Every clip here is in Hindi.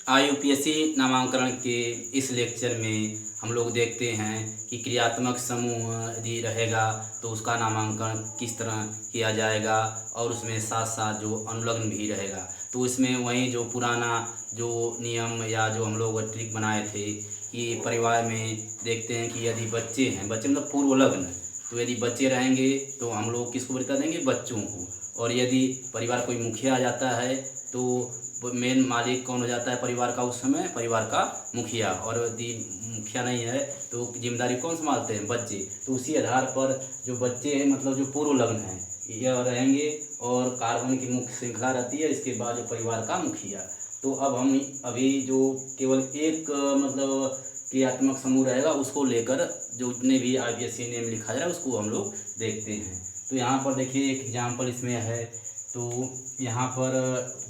IUPAC नामांकन के इस लेक्चर में हम लोग देखते हैं कि क्रियात्मक समूह यदि रहेगा तो उसका नामांकन किस तरह किया जाएगा और उसमें साथ साथ जो अनुलग्न भी रहेगा। तो इसमें वही जो पुराना जो नियम या जो हम लोग ट्रिक बनाए थे कि परिवार में देखते हैं कि यदि बच्चे हैं, बच्चे मतलब पूर्वलग्न, तो यदि बच्चे रहेंगे तो हम लोग किसको वरीयता देंगे, बच्चों को। और यदि परिवार कोई मुखिया आ जाता है तो मेन मालिक कौन हो जाता है परिवार का, उस समय परिवार का मुखिया। और यदि मुखिया नहीं है तो जिम्मेदारी कौन संभालते हैं, बच्चे। तो उसी आधार पर जो बच्चे हैं मतलब जो पूर्व लग्न हैं यह रहेंगे और कार्बन की मुख्य श्रृंखला रहती है, इसके बाद जो परिवार का मुखिया। तो अब हम अभी जो केवल एक मतलब क्रियात्मक समूह रहेगा उसको लेकर जो जितने भी IUPAC नेम लिखा जा रहा है उसको हम लोग देखते हैं। तो यहाँ पर देखिए एक एग्जाम्पल इसमें है। तो यहाँ पर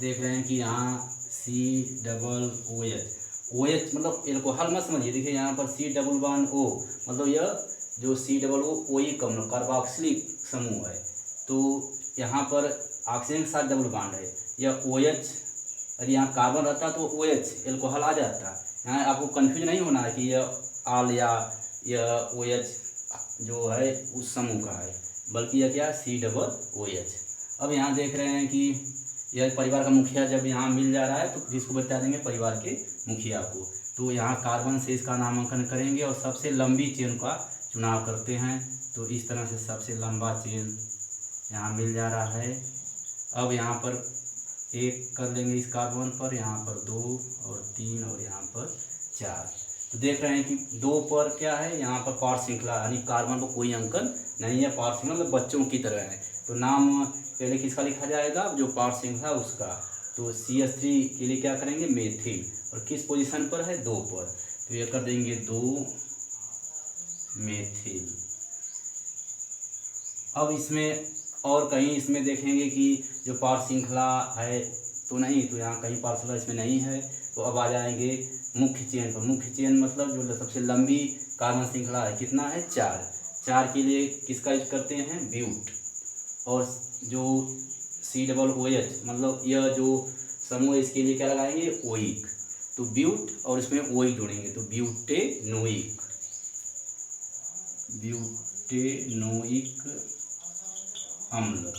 देख रहे हैं कि यहाँ COOH, OH मतलब एल्कोहल मत समझिए। देखिए यहाँ पर C+1O मतलब यह जो COO कम कार्बोक्सिलिक समूह है। तो यहाँ पर ऑक्सीजन के साथ डबल बॉन्ड है, यह OH। और यहाँ कार्बन रहता तो OH एल्कोहल आ जाता। यहाँ आपको कन्फ्यूज नहीं होना है कि यह आल या यह OH जो है उस समूह का है, बल्कि यह क्या COOH। अब यहाँ देख रहे हैं कि यह परिवार का मुखिया जब यहाँ मिल जा रहा है तो किसको बता देंगे, परिवार के मुखिया को। तो यहाँ कार्बन से इसका नामांकन करेंगे और सबसे लंबी चेन का चुनाव करते हैं। तो इस तरह से सबसे लंबा चेन यहाँ मिल जा रहा है। अब यहाँ पर 1 कर लेंगे इस कार्बन पर, यहाँ पर 2 और 3 और यहाँ पर 4। तो देख रहे हैं कि 2 पर क्या है, यहाँ पर पार्श्व श्रृंखला यानी कार्बन को कोई अंकन नहीं है, पार्श्व श्रृंखला मतलब बच्चों की तरह है। तो नाम पहले किसका लिखा जाएगा, जो पार्श्व श्रृंखला उसका। तो CH3 के लिए क्या करेंगे, मेथिल। और किस पोजीशन पर है, 2 पर। तो ये कर देंगे 2 मेथिल। अब इसमें और कहीं इसमें देखेंगे कि जो पार्श्व श्रृंखला है तो नहीं, तो यहाँ कहीं पार्श्व श्रृंखला इसमें नहीं है। तो अब आ जाएंगे मुख्य चेन पर। मुख्य चेन मतलब जो सबसे लंबी कार्बन श्रृंखला है, कितना है, 4 के लिए किसका यूज करते हैं, ब्यूट। और जो COOH मतलब यह जो समूह है इसके लिए क्या लगाएंगे, ओइक। तो ब्यूट और इसमें ओइक जोड़ेंगे तो ब्यूटेनोइक, ब्यूटेनोइक अम्ल।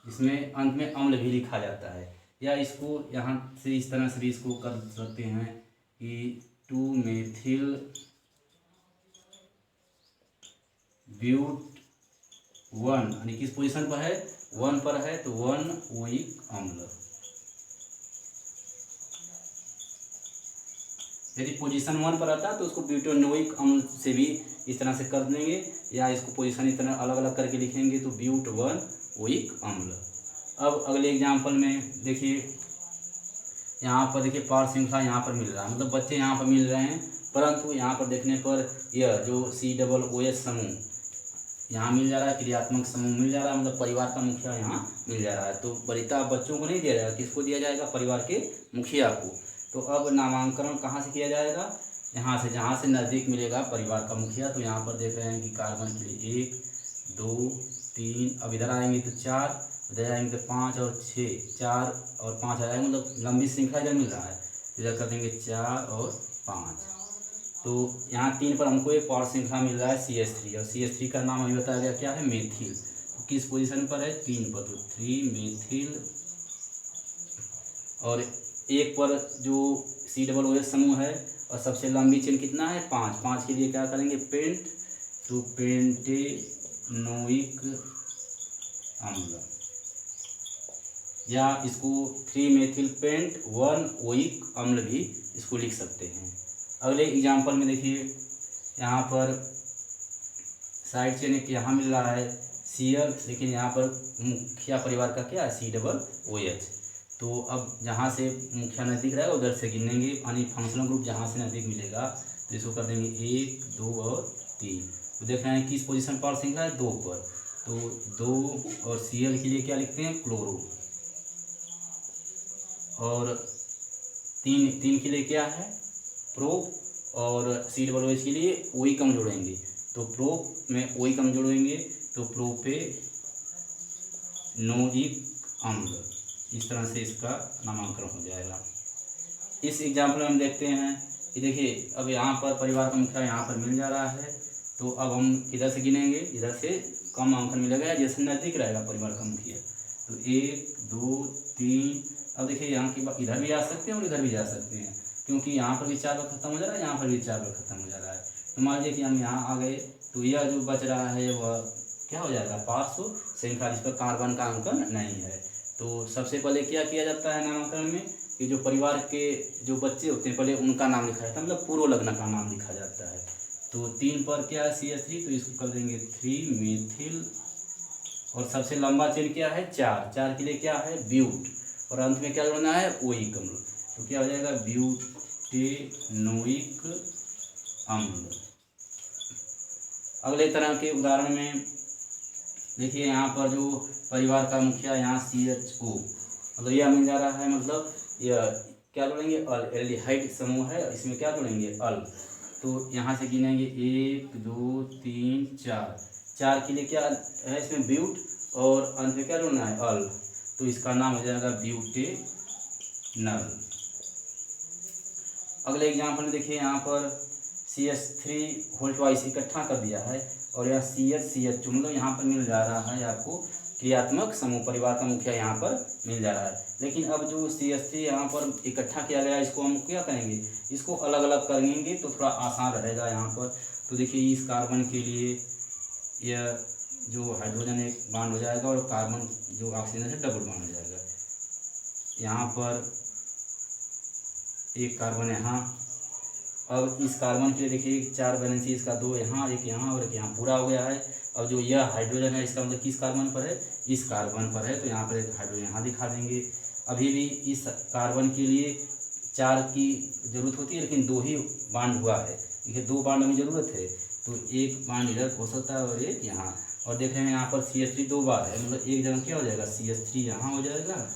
इसमें अंत में अम्ल भी लिखा जाता है, या इसको यहाँ से इस तरह से भी इसको कर सकते हैं कि 2 मेथिल ब्यूट 1 यानी किस पोजीशन पर है, 1 पर है तो 1 ओइक अम्ल। यदि पोजीशन 1 पर आता है तो उसको ब्यूटेनोइक अम्ल से भी इस तरह से कर देंगे, या इसको पोजीशन इस तरह अलग अलग करके लिखेंगे तो ब्यूट 1 ओइक अम्ल। अब अगले एग्जाम्पल में देखिए, यहाँ पर देखिए पार्श्व श्रृंखला यहाँ पर मिल रहा है, मतलब बच्चे यहाँ पर मिल रहे हैं, परंतु यहाँ पर देखने पर यह जो COOH समूह यहाँ मिल जा रहा है, क्रियात्मक समूह मिल जा रहा है, मतलब परिवार का मुखिया यहाँ मिल जा रहा है। तो वरीयता बच्चों को नहीं दिया जाएगा, किसको दिया जाएगा, परिवार के मुखिया को। तो अब नामांकन कहाँ से किया जाएगा, यहाँ से, जहाँ से नज़दीक मिलेगा परिवार का मुखिया। तो यहाँ पर देख रहे हैं कि कार्बन के लिए 1 2 3, अब इधर आएंगे तो 4, इधर आएंगे तो 5 और 6, 4 और 5 आ जाएंगे, मतलब लंबी श्रृंखला इधर मिल रहा है। इधर कर देंगे 4 और 5। तो यहाँ 3 पर हमको एक पार्श्व श्रृंखला मिल रहा है CH3, और CH3 का नाम अभी बताया गया क्या है, मेथिल। तो किस पोजीशन पर है, 3 पर, तो 3 मेथिल। और 1 पर जो COOH समूह है और सबसे लंबी चेन कितना है, 5 के लिए क्या करेंगे, पेंट। तो पेंटेनोइक अम्ल, या इसको 3 मेथिल पेंट 1 ओइक अम्ल भी इसको लिख सकते हैं। अगले एग्जाम्पल में देखिए, यहाँ पर साइड चेन एक यहाँ मिल रहा है Cl, लेकिन यहाँ पर मुखिया परिवार का क्या है, COOH। तो अब जहाँ से मुखिया नज़दीक रहेगा उधर से गिनेंगे, यानी फंक्शनल ग्रुप जहाँ से नज़दीक मिलेगा तो इसको कर देंगे 1 2 और 3। तो देख रहे हैं किस पोजीशन पर श्रृंखला है, 2 पर। तो 2 और Cl के लिए क्या लिखते हैं, क्लोरो। और 3 के लिए क्या है, प्रोप। और COOH के लिए ओइक अम्ल जोड़ेंगे, तो प्रोप में ओइक अम्ल जोड़ेंगे तो प्रोपेनोइक अम्ल। इस तरह से इसका नामांकन हो जाएगा। इस एग्जाम्पल में हम देखते हैं कि देखिए अब यहाँ पर परिवार का मुखिया यहाँ पर मिल जा रहा है, तो अब हम किधर से गिनेंगे, इधर से कम अंकन मिलेगा जैसे नज़दीक रहेगा परिवार का मुखिया। तो 1 2 3, अब देखिए यहाँ की बात इधर भी आ सकते हैं और इधर भी जा सकते हैं, क्योंकि यहाँ पर भी 4 बार खत्म हो जा रहा है, यहाँ पर भी 4 बार खत्म हो जा रहा है। तो मान लीजिए कि हम यहाँ आ गए, तो यह जो बच रहा है वह क्या हो जाएगा, पार्श्व श्रृंखला, जिस पर कार्बन का अंकन नहीं है। तो सबसे पहले क्या किया जाता है नामांकन में कि जो परिवार के जो बच्चे होते हैं पहले उनका नाम लिखा जाता है, मतलब पूर्व लग्न का नाम लिखा जाता है। तो 3 पर क्या है CH3, तो इसको कर देंगे 3 मेथिल, और सबसे लंबा चेन क्या है 4 के लिए क्या है ब्यूट, और अंत में क्या जोड़ना है ओइक अम्ल, तो क्या हो जाएगा ब्यूटेनोइक अम्ल। अगले तरह के उदाहरण में देखिए यहाँ पर जो परिवार का मुखिया यहाँ CHO, मतलब यह मिल जा रहा है, मतलब यह क्या जोड़ेंगे अल, एल्डिहाइड समूह है, इसमें क्या जोड़ेंगे अल। तो यहाँ से गिनेंगे 1 2 3 4 के लिए क्या है इसमें ब्यूट, और अंत में क्या जोड़ना है अल, तो इसका नाम हो जाएगा ब्यूटेनल। अगले एग्जाम्पल में देखिए यहाँ पर CH3 होल ट्वाइस इकट्ठा कर दिया है, और यह CH2 मतलब यहाँ पर मिल जा रहा है आपको क्रियात्मक समूह, परिवार का मुखिया यहाँ पर मिल जा रहा है। लेकिन अब जो CH3 यहाँ पर इकट्ठा किया गया इसको हम क्या करेंगे, इसको अलग अलग करेंगे तो थोड़ा आसान रहेगा यहाँ पर। तो देखिए इस कार्बन के लिए यह जो हाइड्रोजन एक बांड हो जाएगा और कार्बन जो ऑक्सीजन है डबल बांड हो जाएगा। यहाँ पर एक कार्बन यहाँ, अब इस कार्बन के लिए देखिए 4 वैलेंसी, इसका 2 यहाँ, एक यहाँ और एक यहाँ, पूरा हो गया है। अब जो यह हाइड्रोजन है इसका मतलब किस कार्बन पर है, इस कार्बन पर है, तो यहाँ पर एक हाइड्रोजन यहाँ दिखा देंगे। अभी भी इस कार्बन के लिए 4 की ज़रूरत होती है, लेकिन 2 ही बांड हुआ है, देखिए 2 बांड में ज़रूरत है, तो एक बांड इधर हो सकता है और एक यहाँ। और देख रहे हैं यहाँ पर CH3 2 बार है, मतलब एक जगह क्या हो जाएगा CH3 यहाँ हो जाएगा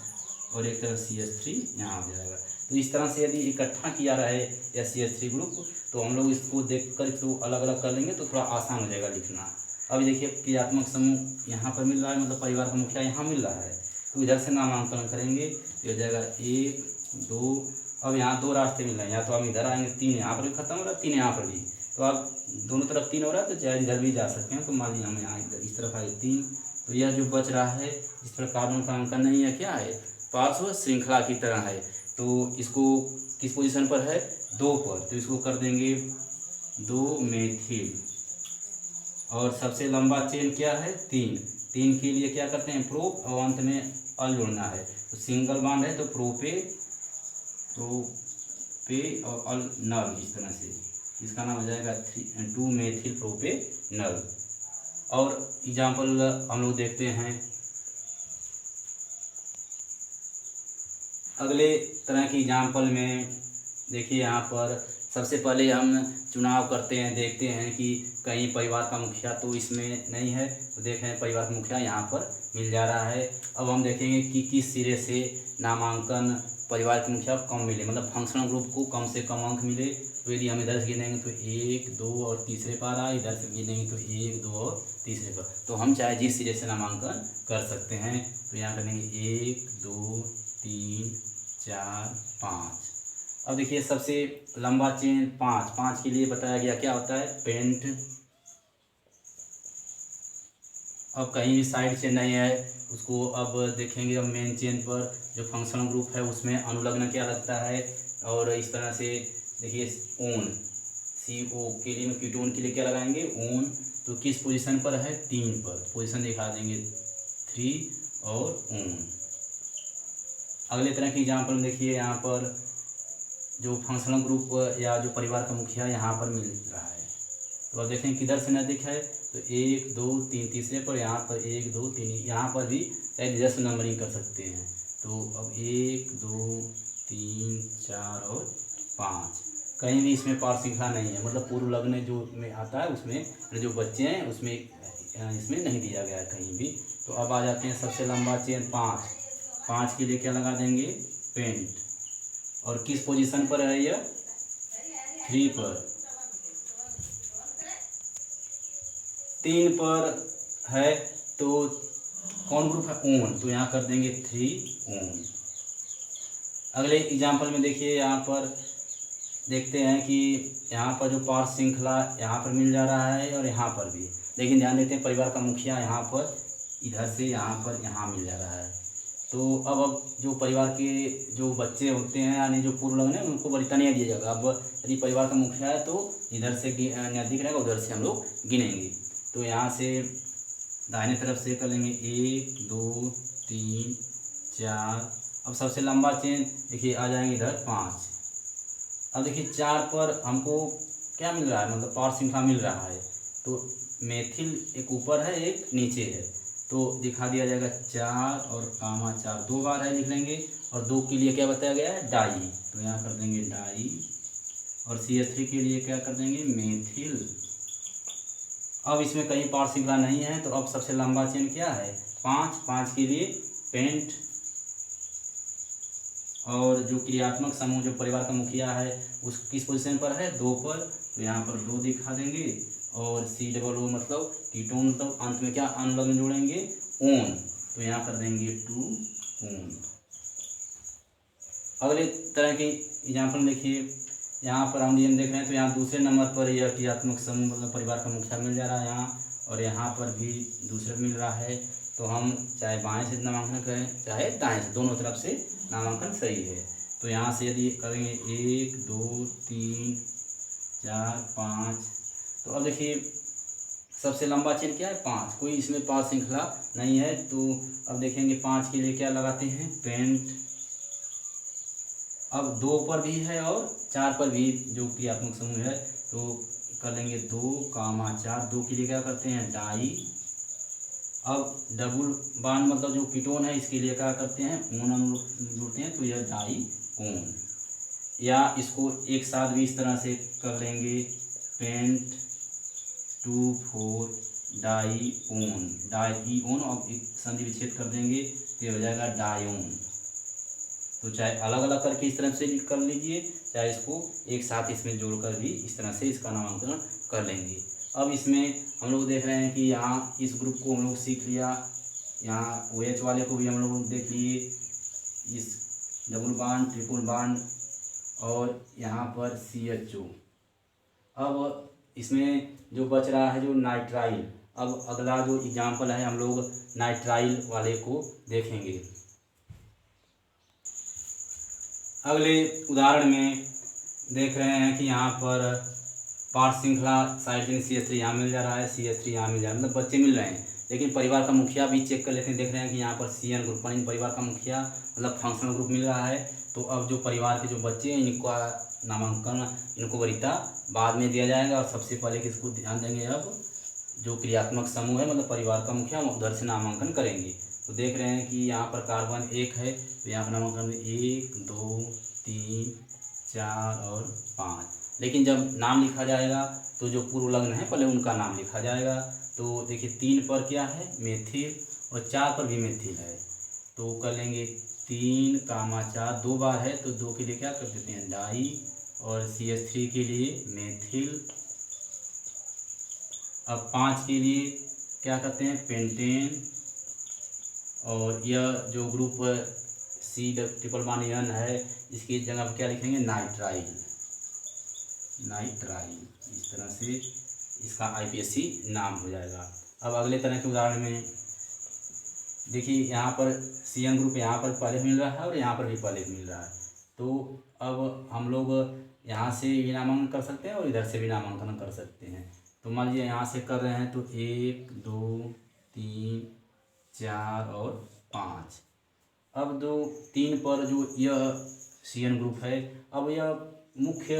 और एक तरफ CH3 यहाँ हो जाएगा। तो इस तरह से यदि इकट्ठा किया रहे या CH3 ग्रुप, तो हम लोग इसको देखकर इसको अलग अलग कर लेंगे तो थोड़ा आसान हो जाएगा लिखना। अब देखिए क्रियात्मक समूह यहाँ पर मिल रहा है, मतलब परिवार का मुखिया यहाँ मिल रहा है, तो इधर से नामांकन करेंगे तो हो जाएगा 1 2। अब यहाँ 2 रास्ते मिल रहे हैं, या तो हम इधर आएंगे, 3 यहाँ पर भी खत्म हो रहा है, 3 यहाँ पर भी, तो आप दोनों तरफ 3 हो रहा है तो चाहे इधर भी जा सकते हैं। तो मान लीजिए हम यहाँ इस तरफ आए 3, तो यह जो बच रहा है इस पर कार्बन का अंकन नहीं है, क्या है पार्श्व श्रृंखला की तरह है, तो इसको किस पोजीशन पर है 2 पर, तो इसको कर देंगे 2 मेथिल, और सबसे लंबा चेन क्या है 3 के लिए क्या करते हैं प्रोप, और अंत में अल जोड़ना है, तो सिंगल बांड है तो प्रोपे और अल नल, इस तरह से इसका नाम हो जाएगा 2 मेथिल प्रोपे नल। और एग्जाम्पल हम लोग देखते हैं अगले तरह की एग्जाम्पल में। देखिए यहाँ पर सबसे पहले हम चुनाव करते हैं, देखते हैं कि कहीं परिवार का मुखिया तो इसमें नहीं है, तो देख रहे हैं परिवार का मुखिया यहाँ पर मिल जा रहा है। अब हम देखेंगे कि किस सिरे से नामांकन परिवार के मुखिया कम मिले, मतलब फंक्शनल ग्रुप को कम से कम अंक मिले। तो यदि हम इधर से गिनेंगे तो 1 2 और तीसरे पर आ, इधर से गिनेंगे तो 1 2 और तीसरे पर, तो हम चाहे जिस सिरे से नामांकन कर सकते हैं। तो यहाँ करेंगे 1 2 3 4 5। अब देखिए सबसे लंबा चेन 5 के लिए बताया गया क्या होता है पेंट। अब कहीं भी साइड चेन नहीं है उसको अब देखेंगे, अब मेन चेन पर जो फंक्शनल ग्रुप है उसमें अनुलग्न क्या लगता है, और इस तरह से देखिए ओन CO के लिए कीटोन के लिए क्या लगाएंगे ओन, तो किस पोजीशन पर है 3 पर, पोजीशन दिखा देंगे 3 और ओन। अगले तरह की एग्जाम्पल में देखिए यहाँ पर जो फंक्शनल ग्रुप या जो परिवार का मुखिया यहाँ पर मिल रहा है, तो अब देखें किधर से नज़दीक है, तो 1 2 3 तीसरे पर, यहाँ पर 1 2 3, यहाँ पर भी एडजस्ट नंबरिंग कर सकते हैं। तो अब 1 2 3 4 और 5, कहीं भी इसमें पार श्रृंखला नहीं है, मतलब पूर्व लग्न जो में आता है उसमें जो बच्चे हैं उसमें इसमें नहीं दिया गया है कहीं भी। तो अब आ जाते हैं सबसे लंबा चेन 5 के लिए क्या लगा देंगे पेंट, और किस पोजीशन पर है यह 3 पर, 3 पर है तो कौन ग्रुप है ओन, तो यहाँ कर देंगे 3 ओन। अगले एग्जाम्पल में देखिए, यहाँ पर देखते हैं कि यहाँ पर जो पार्श्व श्रृंखला यहाँ पर मिल जा रहा है और यहाँ पर भी, लेकिन ध्यान देते हैं परिवार का मुखिया यहाँ पर इधर से यहाँ पर यहाँ मिल जा रहा है। तो अब जो परिवार के जो बच्चे होते हैं यानी जो पूर्व लग्न है उनको वरीयता नहीं दिया जाएगा। अब यदि परिवार का मुखिया है तो इधर से नज़दीक रहेगा, उधर से हम लोग गिनेंगे। तो यहाँ से दाहिने तरफ से कर लेंगे 1 2 3 4। अब सबसे लंबा चेन देखिए आ जाएंगे इधर 5। अब देखिए 4 पर हमको क्या मिल रहा है, मतलब पार्श्व श्रृंखला मिल रहा है। तो मेथिल एक ऊपर है एक नीचे है, तो दिखा दिया जाएगा 4 और कामा 4 2 बार है लिख लेंगे। और 2 के लिए क्या बताया गया है, डाई, तो यहाँ कर देंगे डाई। और CH3 के लिए क्या कर देंगे, मेथिल। अब इसमें कहीं पार्श्व श्रृंखला नहीं है, तो अब सबसे लंबा चेन क्या है 5 के लिए पेंट। और जो क्रियात्मक समूह जो परिवार का मुखिया है उस किस पोजीशन पर है, 2 पर, तो यहाँ पर 2 दिखा देंगे। और COO मतलब कीटोन, मतलब अंत में क्या अनुलग्न जोड़ेंगे, ओन, तो यहाँ कर देंगे 2 ओन। अगले तरह के एग्जाम्पल देखिए, यहाँ पर हम देख रहे हैं तो यहाँ दूसरे नंबर पर यह क्रियात्मक समूह मतलब परिवार का मुखिया मिल जा रहा है यहाँ, और यहाँ पर भी दूसरा मिल रहा है। तो हम चाहे बाएं से नामांकन करें चाहे दाएं से, दोनों तरफ से नामांकन सही है। तो यहाँ से यदि करेंगे 1 2 3 4 5, तो अब देखिए सबसे लंबा चेन क्या है 5, कोई इसमें पार्श्व श्रृंखला नहीं है। तो अब देखेंगे 5 के लिए क्या लगाते हैं, पेंट। अब 2 पर भी है और 4 पर भी जो क्रियात्मक समूह है, तो कर लेंगे 2 कामा 4, 2 के लिए क्या करते हैं, डाई। अब डबल बॉन्ड मतलब जो कीटोन है इसके लिए क्या करते हैं, ऊन हम जोड़ते हैं, तो यह डाई ऊन। या इसको एक साथ भी इस तरह से कर लेंगे, पेंट 2 4 डाई ऊन, डाई ऊन। अब एक संधि विच्छेद कर देंगे तो ये हो जाएगा डायोन। तो चाहे अलग अलग करके इस तरह से कर लीजिए, चाहे इसको एक साथ इसमें जोड़कर भी इस तरह से इसका नामांकन कर लेंगे। अब इसमें हम लोग देख रहे हैं कि यहाँ इस ग्रुप को हम लोग सीख लिया, यहाँ OH वाले को भी हम लोग देख लिए, इस डबल बॉन्ड ट्रिपल बॉन्ड, और यहाँ पर CHO। अब इसमें जो बच रहा है जो नाइट्राइल, अब अगला जो एग्जाम्पल है हम लोग नाइट्राइल वाले को देखेंगे। अगले उदाहरण में देख रहे हैं कि यहाँ पर पार्श्व श्रृंखला साइड चेन CH3 यहाँ मिल जा रहा है, CH3 यहाँ मिल जा रहा है, मतलब बच्चे मिल रहे हैं। लेकिन परिवार का मुखिया भी चेक कर लेते हैं, देख रहे हैं कि यहाँ पर CN ग्रुप पर परिवार का मुखिया मतलब फंक्शनल ग्रुप मिल रहा है। तो अब जो परिवार के जो बच्चे हैं इनका नामांकन, इनको वरीयता बाद में दिया जाएगा, और सबसे पहले किसको ध्यान देंगे, अब जो क्रियात्मक समूह है मतलब परिवार का मुखिया उधर से नामांकन करेंगे। तो देख रहे हैं कि यहाँ पर कार्बन 1 है, तो यहाँ पर नामांकन 1 2 3 4 और 5। लेकिन जब नाम लिखा जाएगा तो जो पूर्व लग्न है पहले उनका नाम लिखा जाएगा। तो देखिए 3 पर क्या है, मेथिल, और 4 पर भी मेथिल है, तो कर लेंगे 3 कामा 4, 2 बार है तो 2 के लिए क्या कर देते हैं, डाई। और CH3 के लिए मेथिल। अब 5 के लिए क्या करते हैं, पेंटेन। और यह जो group C triple bond N है इसकी जगह पर क्या लिखेंगे, नाइट्राइल, नाइट्राइल। इस तरह से इसका IPSC नाम हो जाएगा। अब अगले तरह के उदाहरण में देखिए, यहाँ पर CN ग्रुप यहाँ पर पहले मिल रहा है और यहाँ पर भी पहले मिल रहा है। तो अब हम लोग यहाँ से भी नामांकन कर सकते हैं और इधर से भी नामांकन कर सकते हैं। तो मान लीजिए यहाँ से कर रहे हैं तो 1 2 3 4 और 5। अब 2 3 पर जो यह CN ग्रुप है, अब यह मुख्य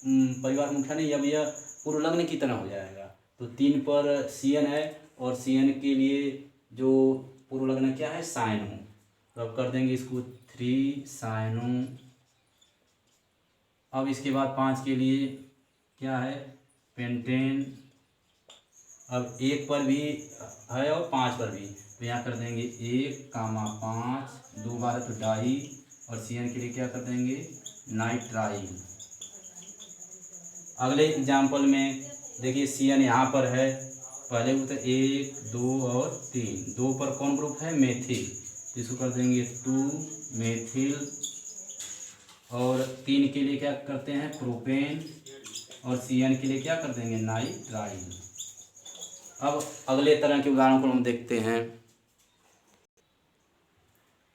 परिवार मुखिया नहीं, अब यह पूर्व लग्न की तरह हो जाएगा। तो 3 पर CN है और CN के लिए जो पूर्व लग्न क्या है, साइनो, तो अब कर देंगे इसको 3 साइनो। अब इसके बाद 5 के लिए क्या है, पेंटेन। अब 1 पर भी है और 5 पर भी, तो यहाँ कर देंगे 1 कामा 5, 2 बार है तो डाई। और CN के लिए क्या कर देंगे, नाइट्राइल। अगले एग्जाम्पल में देखिए CN यहाँ पर है, पहले तो 1 2 और 3, 2 पर कौन ग्रुप है, मेथिल, तो इसको कर देंगे 2 मेथिल। और 3 के लिए क्या करते हैं प्रोपेन, और CN के लिए क्या कर देंगे नाइट्राइल। अब अगले तरह के उदाहरण को हम देखते हैं।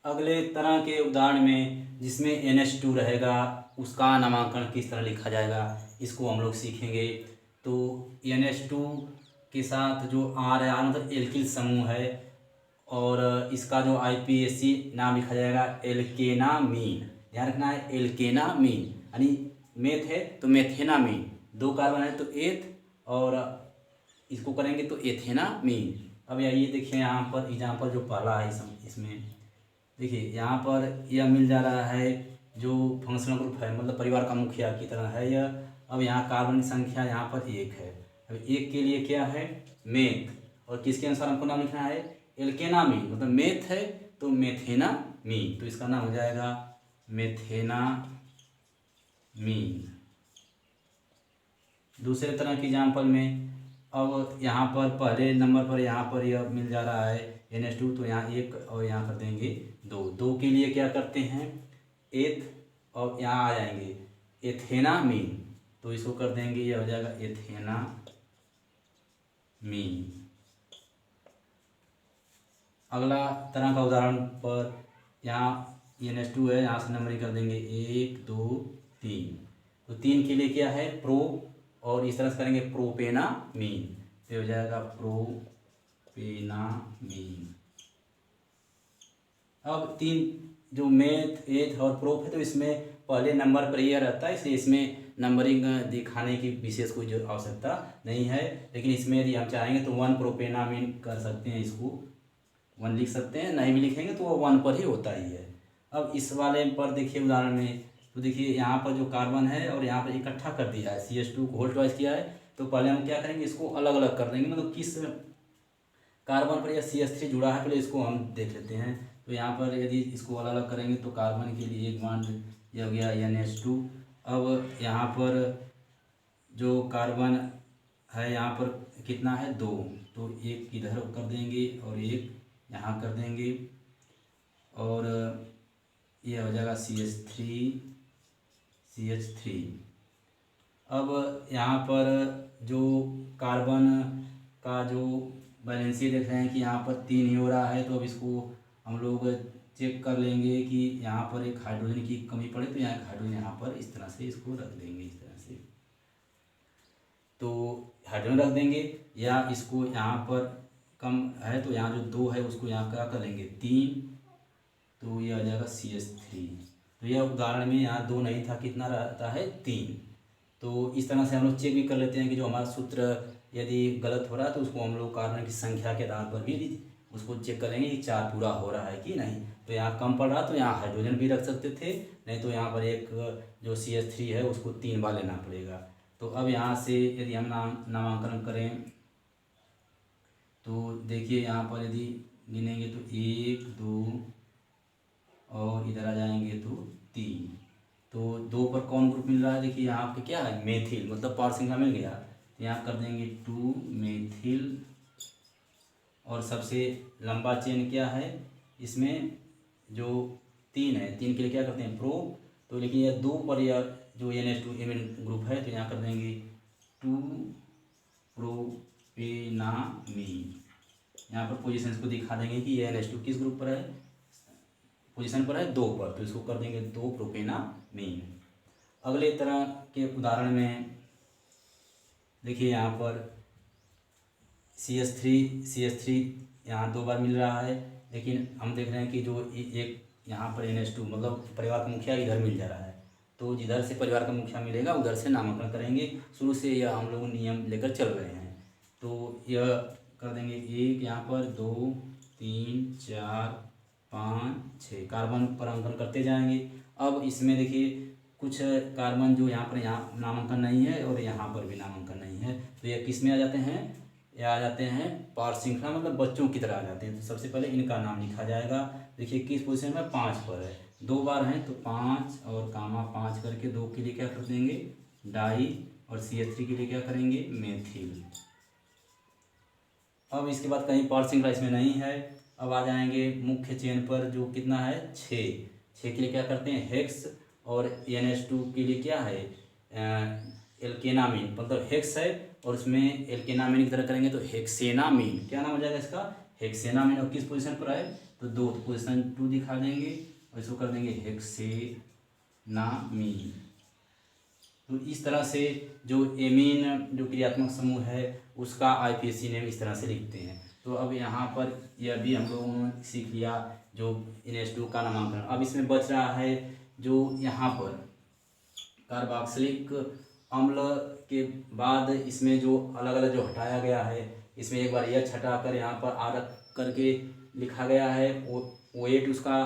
अगले तरह के उदाहरण में जिसमें NH2 रहेगा उसका नामांकन किस तरह लिखा जाएगा इसको हम लोग सीखेंगे। तो NH2 के साथ जो R है, R मतलब एल्किल समूह है, और इसका जो IPAC नाम लिखा जाएगा एल्केनामीन। ध्यान रखना है एल्केनामीन, यानी मेथ है तो मेथेनामीन, 2 कार्बन है तो एथ, और इसको करेंगे तो एथेनामीन। अब ये देखिए यहाँ पर एग्जाम्पल जो पहला है इसमें देखिए यहाँ पर यह मिल जा रहा है जो फंक्शनल ग्रुप है, मतलब परिवार का मुखिया की तरह है यह। अब यहाँ कार्बन की संख्या यहाँ पर 1 है। अब 1 के लिए क्या है मेथ, और किसके अनुसार हमको नाम लिखना है एल्केनामीन, मतलब मेथ है तो मेथेनामीन, तो इसका नाम हो जाएगा मेथेनामीन। दूसरे तरह की एग्जाम्पल में अब यहाँ पर पहले नंबर पर यहाँ पर यह मिल जा रहा है NH2, तो यहाँ 1 और यहाँ कर देंगे 2 के लिए क्या करते हैं एथ, और यहाँ आ जाएंगे एथेनामीन, तो इसको कर देंगे यह हो जाएगा एथेनामीन। अगला तरह का उदाहरण पर यहाँ NH2 है, यहाँ से नंबरिंग कर देंगे 1 2 3, तो 3 के लिए क्या है प्रो, और इस तरह से करेंगे प्रोपेनामीन, तो हो जाएगा प्रोपेनामीन। अब 3 जो मेथ एथ और प्रोप है तो इसमें पहले नंबर पर यह रहता है, इसलिए इसमें नंबरिंग दिखाने की विशेष कोई जो आवश्यकता नहीं है। लेकिन इसमें यदि हम चाहेंगे तो 1 प्रोपेनामीन कर सकते हैं, इसको 1 लिख सकते हैं, नहीं भी लिखेंगे तो वो 1 पर ही होता ही है। अब इस वाले पर देखिए उदाहरण में, तो देखिए यहाँ पर जो कार्बन है और यहाँ पर इकट्ठा कर दिया है CH2 को होल्ड वाइज किया है, तो पहले हम क्या करेंगे इसको अलग अलग कर देंगे, मतलब किस कार्बन पर यह CH3 जुड़ा है पहले इसको हम देख लेते हैं। तो यहाँ पर यदि इसको अलग अलग करेंगे तो कार्बन के लिए 1 बॉन्ड यह हो गया NH2। अब यहाँ पर जो कार्बन है यहाँ पर कितना है 2, तो 1 इधर कर देंगे और 1 यहाँ कर देंगे, और यह हो जाएगा CH3। अब यहाँ पर जो कार्बन का जो बैलेंसी देख रहे हैं कि यहाँ पर 3 ही हो रहा है, तो अब इसको हम लोग चेक कर लेंगे कि यहाँ पर एक हाइड्रोजन की कमी पड़े, तो यहाँ एक हाइड्रोजन यहाँ पर इस तरह से इसको रख देंगे, इस तरह से तो हाइड्रोजन रख देंगे, या इसको यहाँ पर कम है तो यहाँ जो 2 है उसको यहाँ क्या कर लेंगे 3, तो ये आ जाएगा CH3। तो यह उदाहरण में यहाँ 2 नहीं था, कितना रहता है 3। तो इस तरह से हम लोग चेक भी कर लेते हैं कि जो हमारा सूत्र यदि गलत हो रहा है तो उसको हम लोग कार्बन की संख्या के आधार पर भी उसको चेक करेंगे कि 4 पूरा हो रहा है कि नहीं। तो यहाँ कम पड़ रहा तो यहाँ हाइड्रोजन भी रख सकते थे, नहीं तो यहाँ पर एक जो CH3 है उसको 3 बार लेना पड़ेगा। तो अब यहाँ से यदि हम नामांकन करें तो देखिए यहाँ पर यदि गिनेंगे तो 1 2 और इधर आ जाएंगे तो 3, तो 2 पर कौन ग्रुप मिल रहा है देखिए यहाँ पे क्या है मेथिल, मतलब पार श्रृंखला मिल गया, यहाँ कर देंगे 2 मेथिल, और सबसे लंबा चेन क्या है इसमें जो 3 है, 3 के लिए क्या करते हैं प्रो, तो लेकिन यह 2 पर यह जो NH2 एमिन ग्रुप है तो यहाँ कर देंगे 2 प्रोपेनामीन। यहाँ पर पोजीशन को दिखा देंगे कि यह NH2 किस ग्रुप पर है, पोजीशन पर है 2 पर, तो इसको कर देंगे 2 प्रोपेनामीन। अगले तरह के उदाहरण में देखिए यहाँ पर CH3 यहाँ 2 बार मिल रहा है, लेकिन हम देख रहे हैं कि जो एक यहाँ पर NH2 मतलब परिवार का मुखिया इधर मिल जा रहा है, तो जिधर से परिवार का मुखिया मिलेगा उधर से नामांकन करेंगे। शुरू से यह हम लोग नियम लेकर चल रहे हैं, तो यह कर देंगे 1 यहाँ पर 2 3 4 5 6 कार्बन पर अंकन करते जाएंगे। अब इसमें देखिए कुछ कार्बन जो यहाँ पर यहाँ नामांकन नहीं है और यहाँ पर भी नामांकन नहीं है, तो यह किस में आ जाते हैं, यह आ जाते हैं पार श्रृंखला, मतलब बच्चों की तरह आ जाते हैं। तो सबसे पहले इनका नाम लिखा जाएगा, देखिए किस पोजीशन में 5 पर है, 2 बार हैं तो 5 और कामा 5 करके 2 के लिए क्या कर देंगे डाई, और CH3 के लिए क्या करेंगे मेथिल। अब इसके बाद कहीं पार श्रृंखला इसमें नहीं है। अब आ जाएंगे मुख्य चेन पर जो कितना है 6 के लिए क्या करते हैं हेक्स, और NH2 के लिए क्या है एल्केनामीन, मतलब हेक्स है और उसमें एल्केनामीन की तरह करेंगे तो हेक्सेनामीन, क्या नाम हो जाएगा इसका, हेक्सेनामीन। और किस पोजीशन पर है तो 2, तो पोजीशन 2 दिखा देंगे और इसको कर देंगे हेक्सेनामीन। तो इस तरह से जो एमीन जो क्रियात्मक समूह है उसका IUPAC नेम इस तरह से लिखते हैं। तो अब यहाँ पर यह भी हम लोगों ने सीख लिया जो NH2 का नामांकन। अब इसमें बच रहा है जो यहाँ पर कार्बोक्सिलिक अम्ल के बाद इसमें जो अलग अलग जो हटाया गया है, इसमें एक बार यह हटाकर यहाँ पर R करके लिखा गया है। O8 उसका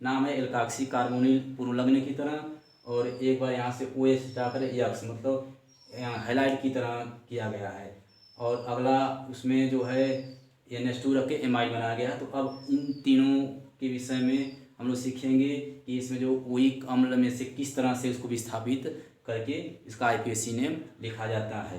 नाम है, एल्काक्सी कार्बोनिल पुनर्लग्न की तरह, और एक बार यहाँ से OH हटाकर यक्स मतलब हाईलाइट की तरह किया गया है। और अगला उसमें जो है NH2 रख के एमाइड बनाया गया है। तो अब इन तीनों के विषय में हम लोग सीखेंगे कि इसमें जो ओइक अम्ल में से किस तरह से उसको विस्थापित करके इसका IUPAC नेम लिखा जाता है।